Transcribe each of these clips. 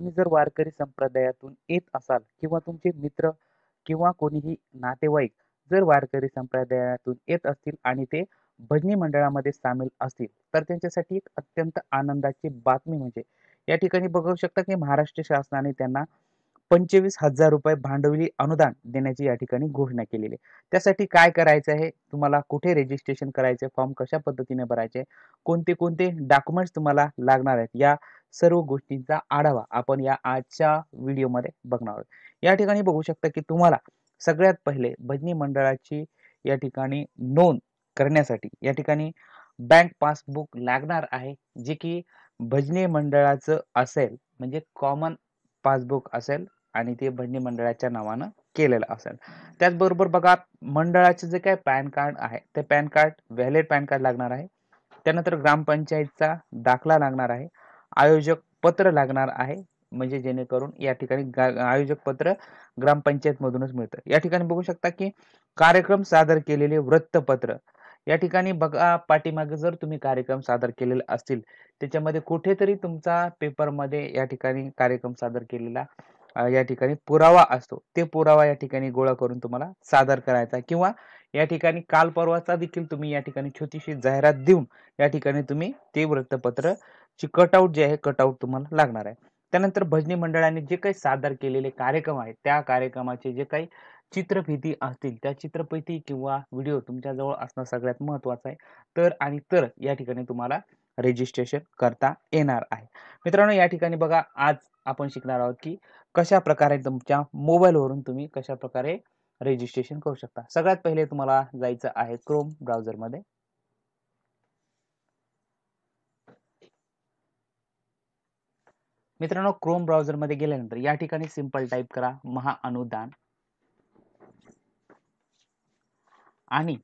तुम्ही जर वारकरी संप्रदायातून येत असाल किंवा तुमचे मित्र किंवा कोणीही नातेवाईक जर वारकरी संप्रदायातून येत असतील आणि ते भजनी मंडळामध्ये सामील असतील तर त्यांच्यासाठी एक अत्यंत आनंदाची बातमी म्हणजे या ठिकाणी बघू शकता की महाराष्ट्र शासनाने त्यांना 25,000 रुपये भांडवली अनुदान देण्याची या ठिकाणी घोषणा केलेली आहे. त्यासाठी काय करायचं आहे, तुम्हाला कुठे रजिस्ट्रेशन करायचे, फॉर्म कशा पद्धतीने भरायचे, कोणते कोणते डॉक्युमेंट्स तुम्हाला लागणार आहेत, या सर्व गोष्टींचा आढावा आपण या आजच्या व्हिडिओमध्ये बघणार आहोत. या ठिकाणी बघू शकता की तुम्हाला सगळ्यात पहिले भजनी मंडळाची या ठिकाणी नोंद करण्यासाठी या ठिकाणी बँक पासबुक लागणार आहे, जे की भजनी मंडळाचं असेल म्हणजे कॉमन पासबुक असेल आणि ते भजनी मंडळाच्या नावानं केलेलं असेल. त्याचबरोबर बघा मंडळाचे जे काही पॅन कार्ड आहे ते pan card valid pan card लागणार आहे. त्यानंतर ग्रामपंचायतचा दाखला लागणार आहे. आयोजक पत्र लागणार आहे, म्हणजे जेणेकरून या ठिकाणी आयोजक पत्र ग्रामपंचायत मधूनच मिळतं. या ठिकाणी बघू शकता की कार्यक्रम सादर केलेले वृत्तपत्र या ठिकाणी बघा पाठीमागे जर तुम्ही कार्यक्रम सादर केलेले असतील त्याच्यामध्ये कुठेतरी तुमचा पेपरमध्ये या ठिकाणी कार्यक्रम सादर केलेला या ठिकाणी पुरावा असतो. ते पुरावा या ठिकाणी गोळा करून तुम्हाला सादर करायचा किंवा या ठिकाणी काल परवाचा देखील तुम्ही या ठिकाणी छोटीशी जाहिरात देऊन या ठिकाणी तुम्ही ते वृत्तपत्र ची कटआउट जे आहे कटआउट तुम्हाला लागणार आहे. त्यानंतर भजनी मंडळाने जे काही सादर केलेले कार्यक्रम आहेत त्या कार्यक्रमाचे जे काही चित्रफिती असतील त्या चित्रफिती किंवा व्हिडिओ तुमच्याजवळ असणं सगळ्यात महत्त्वाचं आहे. तर आणि तर या ठिकाणी तुम्हाला रजिस्ट्रेशन करता येणार आहे. मित्रांनो या ठिकाणी बघा आज आपण शिकणार आहोत की कशा प्रकारे तुमच्या मोबाईलवरून तुम्ही कशा प्रकारे रजिस्ट्रेशन करू शकता. सगळ्यात पहिले तुम्हाला जायचं आहे क्रोम ब्राउझरमध्ये. मित्रांनो क्रोम ब्राउझरमध्ये गेल्यानंतर या ठिकाणी सिंपल टाईप करा महाअनुदान आणि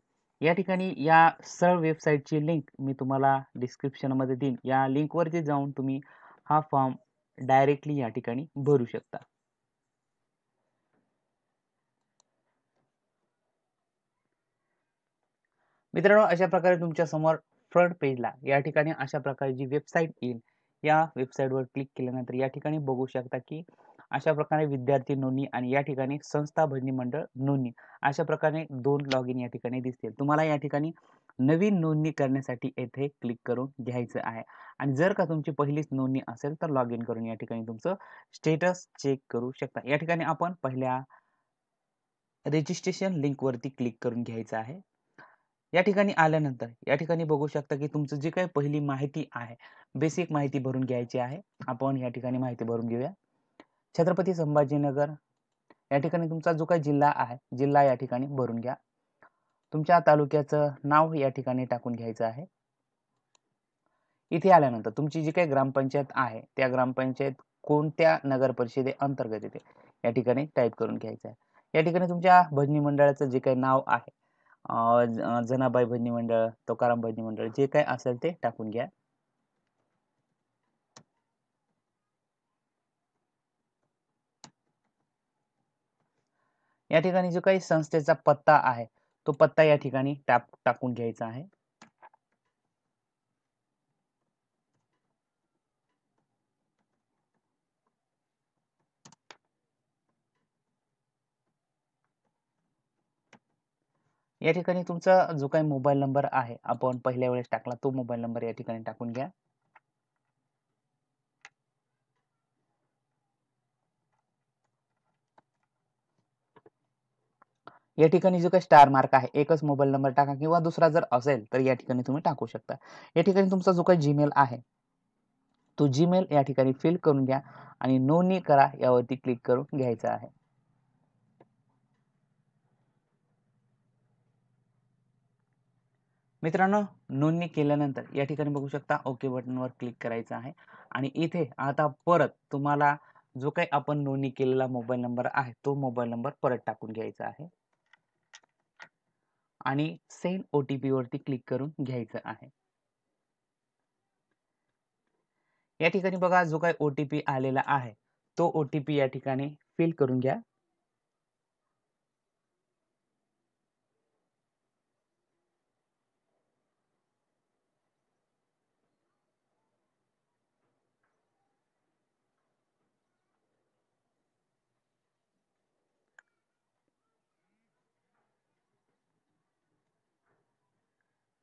या ठिकाणी या सर्व वेबसाईटची लिंक मी तुम्हाला डिस्क्रिप्शन मध्ये देईन. या लिंक वरती जाऊन तुम्ही हा फॉर्म डायरेक्टली या ठिकाणी भरू शकता. मित्रांनो अशा प्रकारे तुमच्या समोर फ्रंट पेजला या ठिकाणी अशा प्रकारे जी वेबसाईट येईल या वेबसाईटवर क्लिक केल्यानंतर या ठिकाणी बघू शकता की अशा प्रकारे विद्यार्थी नोंदणी आणि या ठिकाणी संस्था भजनी मंडळ नोंदणी अशा प्रकारे दोन लॉगिन या ठिकाणी दिसतील. तुम्हाला या ठिकाणी नवीन नोंदणी करण्यासाठी येथे क्लिक करून घ्यायचं आहे आणि जर का तुमची पहिलीच नोंदणी असेल तर लॉग इन करून या ठिकाणी तुमचं स्टेटस चेक करू शकता. या ठिकाणी आपण पहिल्या रजिस्ट्रेशन लिंक वरती क्लिक करून घ्यायचं आहे. या ठिकाणी आल्यानंतर या ठिकाणी बघू शकता की तुमचं जे काही पहिली माहिती आहे बेसिक माहिती भरून घ्यायची आहे. आपण या ठिकाणी माहिती भरून घेऊया. छत्रपती संभाजीनगर या ठिकाणी तुमचा जो काही जिल्हा आहे जिल्हा या ठिकाणी भरून घ्या. तुमच्या तालुक्याचं नाव या ठिकाणी टाकून घ्यायचं आहे. इथे आल्यानंतर तुमची जी काही ग्रामपंचायत आहे त्या ग्रामपंचायत कोणत्या नगर परिषदे अंतर्गत येते या ठिकाणी टाईप करून घ्यायचं आहे. या ठिकाणी तुमच्या भजनी मंडळाचं जे काही नाव आहे जनाबाई भजनी मंडळ, तुकाराम भजनी मंडळ जे काही असेल ते टाकून घ्या. या ठिकाणी जो काही संस्थेचा पत्ता आहे तो पत्ता या ठिकाणी टाकून घ्यायचा आहे. या ठिकाणी तुमचा जो काही मोबाईल नंबर आहे आपण पहिल्या वेळेस टाकला तो मोबाईल नंबर या ठिकाणी टाकून घ्या. या ठिकाणी जो काही स्टार मार्क आहे एकच मोबाईल नंबर टाका किंवा दुसरा जर असेल तर या ठिकाणी तुम्ही टाकू शकता. या ठिकाणी तुमचा जो काही जीमेल आहे तो जीमेल या ठिकाणी फिल करून घ्या आणि नोंदणी करा यावरती क्लिक करून घ्यायचं आहे. मित्रांनो नोंदणी केल्यानंतर या ठिकाणी बघू शकता ओके बटनवर क्लिक करायचं आहे आणि इथे आता परत तुम्हाला जो काही आपण नोंदणी केलेला मोबाईल नंबर आहे तो मोबाईल नंबर परत टाकून घ्यायचा आहे आणि सेंड OTP वरती क्लिक करून घ्यायचं आहे. या ठिकाणी बघा जो काही OTP आलेला आहे तो OTP या ठिकाणी फिल करून घ्या.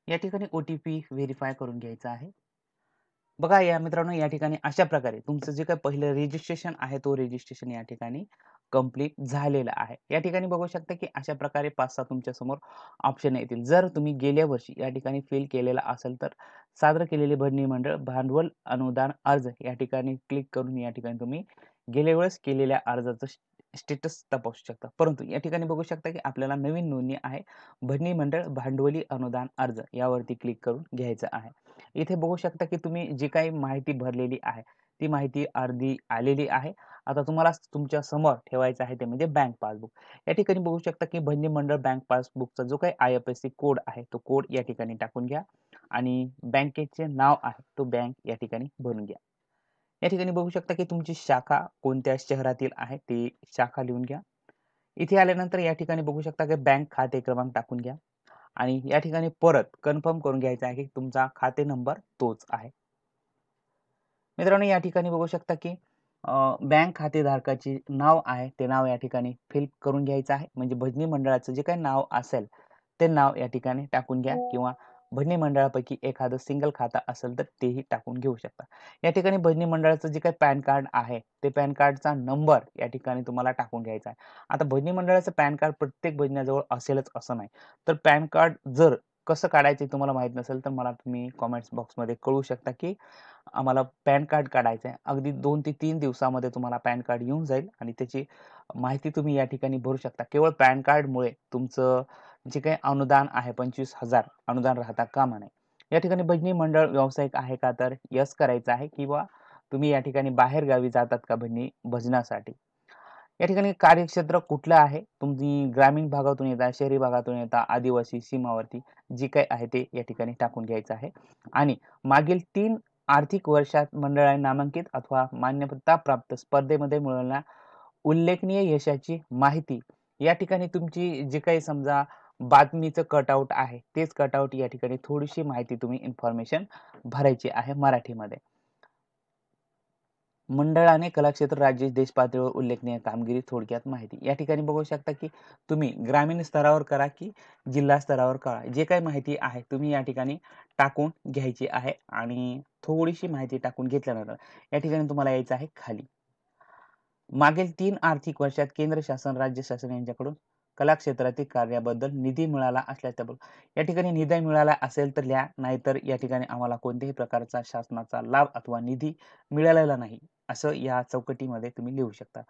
या ठिकाणी ओ-टी-पी व्हेरिफाय करून घ्यायचा आहे. बघा या मित्रांनो, या ठिकाणी अशा प्रकारे तुमचं जे काही पहिलं रजिस्ट्रेशन आहे, तो रजिस्ट्रेशन या ठिकाणी कंप्लीट झालेला आहे. या ठिकाणी बघू शकता, की अशा प्रकारे 5-6 तुमच्या समोर ऑप्शन येतील. जर तुम्ही गेल्या वर्षी या ठिकाणी फिल केलेला असेल, तर सादर केलेले भरणी मंडळ भांडवल अनुदान अर्ज या ठिकाणी क्लिक करून या ठिकाणी तुम्ही गेल्या वेळेस केलेल्या अर्जाचं स्टेटस तपासू शकता. परंतु या ठिकाणी बघू शकता, की आपल्याला नवीन नोंदणी आहे. भरणी मंडळ भांडवली अनुदान अर्ज यावरती क्लिक करून घ्यायचं आहे. इथे बघू शकता, की तुम्ही जी काही माहिती भरलेली आहे, ती माहिती अर्धी आलेली आहे. आता तुम्हाला तुमच्या समोर ठेवायचं आहे ते म्हणजे बँक पासबुक. या ठिकाणी बघू शकता, की भरणी मंडळ बँक पासबुकचा जो काही IFSC कोड आहे, तो कोड या ठिकाणी टाकून घ्या आणि बँकेचे नाव आहे, तो बँक या ठिकाणी भरून घ्या. या ठिकाणी बघू शकता, की तुमची शाखा कोणत्या शहरातील आहे, ती शाखा लिहून घ्या. इथे आल्यानंतर या ठिकाणी बघू शकता, की बँक खाते क्रमांक टाकून घ्या आणि या ठिकाणी परत कन्फर्म करून घ्यायचा आहे, की तुमचा खाते नंबर तोच आहे. मित्रांनो या ठिकाणी बघू शकता की बँक खातेधारकाचे नाव आहे ते नाव या ठिकाणी फिल करून घ्यायचं आहे. म्हणजे भजनी मंडळाचं जे काही नाव असेल ते नाव या ठिकाणी टाकून घ्या किंवा भजनी मंडळापैकी एखादं सिंगल खाता असेल तर तेही टाकून घेऊ शकता. या ठिकाणी भजनी मंडळाचं जे काही पॅन कार्ड आहे ते पॅन कार्डचा नंबर या ठिकाणी तुम्हाला टाकून घ्यायचा आहे. आता भजनी मंडळाचं पॅन कार्ड प्रत्येक भजनाजवळ असेलच असं नाही. तर पॅन कार्ड जर कसं काढायचं तुम्हाला माहित नसेल तर मला तुम्ही कमेंट्स बॉक्समध्ये कळवू शकता की आम्हाला पॅन कार्ड काढायचं आहे. अगदी 2 ते 3 दिवसामध्ये तुम्हाला पॅन कार्ड येऊन जाईल आणि त्याची माहिती तुम्ही या ठिकाणी भरू शकता. केवळ पॅन कार्डमुळे तुमचं जे काही अनुदान आहे 25,000 अनुदान राहता कामा नये. या ठिकाणी भजनी मंडळ व्यावसायिक आहे का? तर येस करायचं आहे किंवा तुम्ही या ठिकाणी बाहेरगावी जातात का भजनासाठी? या ठिकाणी कार्यक्षेत्र कुठलं आहे? तुम्ही ग्रामीण भागातून येता, शहरी भागातून येता, आदिवासी, सीमावर्ती जी काही आहे ते या ठिकाणी टाकून घ्यायचं आहे. आणि मागील 3 आर्थिक वर्षात मंडळाने नामांकित अथवा मान्यता प्राप्त स्पर्धेमध्ये मिळवलेल्या उल्लेखनीय यशाची माहिती या ठिकाणी तुमची जी काही समजा बातमीचं कटआउट आहे, तेच कटआउट या ठिकाणी थोडीशी माहिती तुम्ही इन्फॉर्मेशन भरायची आहे मराठीमध्ये. मंडळाने कलाक्षेत्र, राज्य, देश पातळीवर उल्लेखनीय कामगिरी थोडक्यात माहिती. या ठिकाणी बघू शकता, की तुम्ही ग्रामीण स्तरावर करा, की जिल्हा स्तरावर करा. जे काही माहिती आहे तुम्ही या ठिकाणी टाकून घ्यायची आहे आणि थोडीशी माहिती टाकून घेतल्यानंतर या ठिकाणी तुम्हाला यायचं आहे खाली. मागील 3 आर्थिक वर्षात केंद्र शासन, राज्य शासन यांच्याकडून कला क्षेत्रातील कार्याबद्दल निधी मिळाला असल्याच्या या ठिकाणी निधी मिळाला असेल तर लिहा, नाहीतर या ठिकाणी आम्हाला कोणत्याही प्रकारचा शासनाचा लाभ अथवा निधी मिळालेला नाही, असं या चौकटीमध्ये तुम्ही लिहू शकता.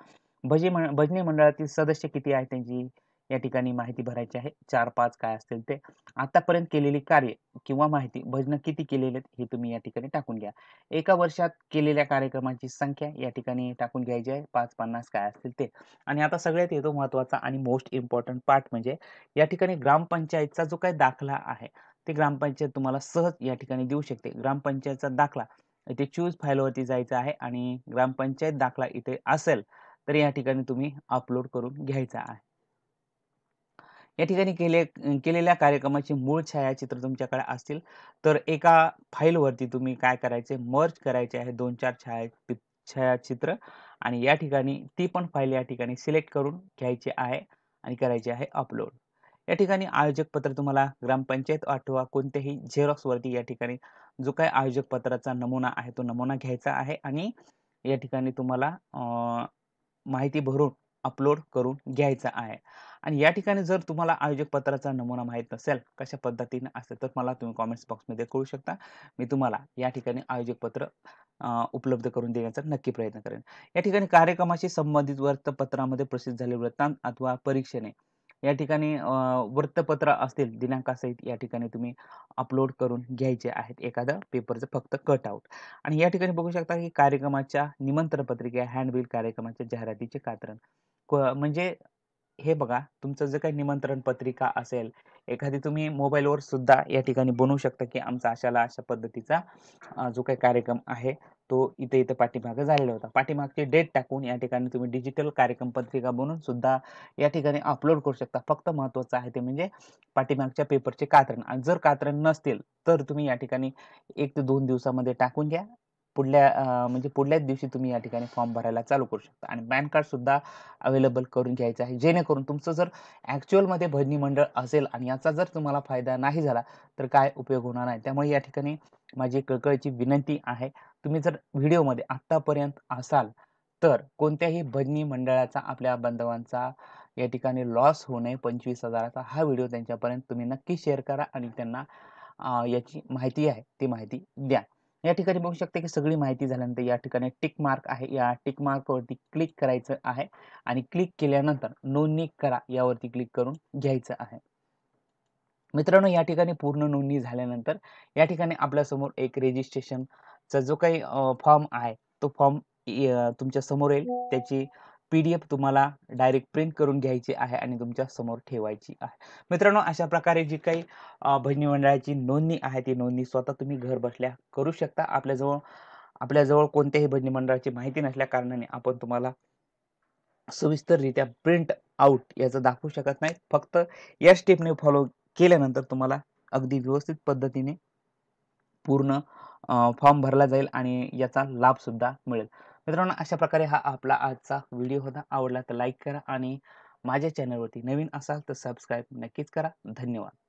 भजनी मंडळातील सदस्य किती आहेत त्यांची या ठिकाणी माहिती भरायची आहे. 4-5 काय असतील ते. आतापर्यंत केलेली कार्य किंवा माहिती, भजनं किती केलेले आहेत हे तुम्ही या ठिकाणी टाकून घ्या. एका वर्षात केलेल्या कार्यक्रमांची संख्या या ठिकाणी टाकून घ्यायची आहे. 5-50 काय असतील ते. आणि आता सगळ्यात येतो महत्त्वाचा आणि मोस्ट इम्पॉर्टंट पार्ट म्हणजे या ठिकाणी ग्रामपंचायतचा जो काही दाखला आहे, ते ग्रामपंचायत तुम्हाला सहज या ठिकाणी देऊ शकते. ग्रामपंचायतचा दाखला इथे चूज फाईलवरती जायचं आहे आणि ग्रामपंचायत दाखला इथे असेल, तर या ठिकाणी तुम्ही अपलोड करून घ्यायचा आहे. या ठिकाणी केलेल्या कार्यक्रमाची मूळ छायाचित्र तुमच्याकडे असतील, तर एका फाईलवरती तुम्ही काय करायचे मर्ज करायचे आहे 2-4 छायाचित्र आणि या ठिकाणी ती पण फाईल या ठिकाणी सिलेक्ट करून घ्यायची आहे आणि करायची आहे अपलोड. या ठिकाणी आयोजक पत्र तुम्हाला ग्रामपंचायत अथवा कोणत्याही झेरॉक्सवरती या ठिकाणी जो काही आयोजक पत्राचा नमुना आहे, तो नमुना घ्यायचा आहे आणि या ठिकाणी तुम्हाला माहिती भरून अपलोड करून घ्यायचा आहे. आणि या ठिकाणी जर तुम्हाला आयोजक पत्राचा नमुना माहीत नसेल, कशा पद्धतीने असेल, तर मला तुम्ही कमेंट्स बॉक्समध्ये कळवू शकता. मी तुम्हाला या ठिकाणी आयोजक पत्र उपलब्ध करून देण्याचा नक्की प्रयत्न करेन. या ठिकाणी कार्यक्रमाशी संबंधित वृत्तपत्रामध्ये प्रसिद्ध झालेले वृत्तांत अथवा परीक्षणे या ठिकाणी वृत्तपत्र असतील दिनांकासहित या ठिकाणी तुम्ही अपलोड करून घ्यायचे आहेत. एखादं पेपरचं फक्त कटआउट आणि या ठिकाणी बघू शकता, की कार्यक्रमाच्या निमंत्रण पत्रिका, हँडबिल, कार्यक्रमाच्या जाहिरातीचे कात्रण म्हणजे हे बघा, तुमचं जे काही निमंत्रण पत्रिका असेल, एखादी तुम्ही मोबाईलवर सुद्धा या ठिकाणी बनवू शकता, की आमचा अशा पद्धतीचा जो काही कार्यक्रम आहे, तो इथे पाठीमागे झालेला होता. पाठीमागची डेट टाकून या ठिकाणी तुम्ही डिजिटल कार्यक्रम पत्रिका बनवून सुद्धा या ठिकाणी अपलोड करू शकता. फक्त महत्त्वाचं आहे ते म्हणजे पाठीमागच्या पेपरचे कात्रण आणि जर कात्रण नसतील, तर तुम्ही या ठिकाणी 1 ते 2 दिवसामध्ये टाकून घ्या. म्हणजे पुढल्याच दिवशी तुम्ही या ठिकाणी फॉर्म भरायला चालू करू शकता आणि पॅन कार्ड सुद्धा अवेलेबल करून घ्यायचं आहे, जेणेकरून तुमचं जर ॲक्च्युअलमध्ये भजनी मंडळ असेल आणि याचा जर तुम्हाला फायदा नाही झाला तर काय उपयोग होणार आहे. त्यामुळे या ठिकाणी माझी कळकळीची विनंती आहे, तुम्ही जर व्हिडिओमध्ये आत्तापर्यंत असाल तर कोणत्याही भजनी मंडळाचा आपल्या बांधवांचा या ठिकाणी लॉस होऊ नये 25,000चा हा व्हिडिओ त्यांच्यापर्यंत तुम्ही नक्की शेअर करा आणि त्यांना याची माहिती आहे ती माहिती द्या. या ठिकाणी बघू शकता की सगळी माहिती झाल्यानंतर या ठिकाणी टिक मार्क आहे, या टिक मार्कवरती क्लिक करायचं आहे आणि क्लिक केल्यानंतर नोंदणी करा यावरती क्लिक करून घ्यायचं आहे. मित्रांनो, या ठिकाणी पूर्ण नोंदणी झाल्यानंतर या ठिकाणी आपल्यासमोर एक रजिस्ट्रेशनचा जो काही फॉर्म आहे तो फॉर्म तुमच्या समोर येईल. त्याची PDF तुम्हाला डायरेक्ट प्रिंट करून घ्यायची आहे आणि तुमच्या समोर ठेवायची आहे. मित्रांनो, अशा प्रकारे जी काही भजनी मंडळाची नोंदणी आहे ती नोंदणी स्वतः तुम्ही घर बसल्या करू शकता. आपल्याजवळ कोणत्याही भजनी मंडळाची माहिती नसल्या कारणाने आपण तुम्हाला सविस्तररित्या प्रिंट आउट याचं दाखवू शकत नाही. फक्त या स्टेपने फॉलो केल्यानंतर तुम्हाला अगदी व्यवस्थित पद्धतीने पूर्ण फॉर्म भरला जाईल आणि याचा लाभ सुद्धा मिळेल. मित्रांनो, अशा प्रकारे हा आपला आजचा व्हिडिओ होता. आवडला तर लाईक करा आणि माझ्या चॅनलवरती नवीन असाल तर सबस्क्राईब नक्कीच करा. धन्यवाद.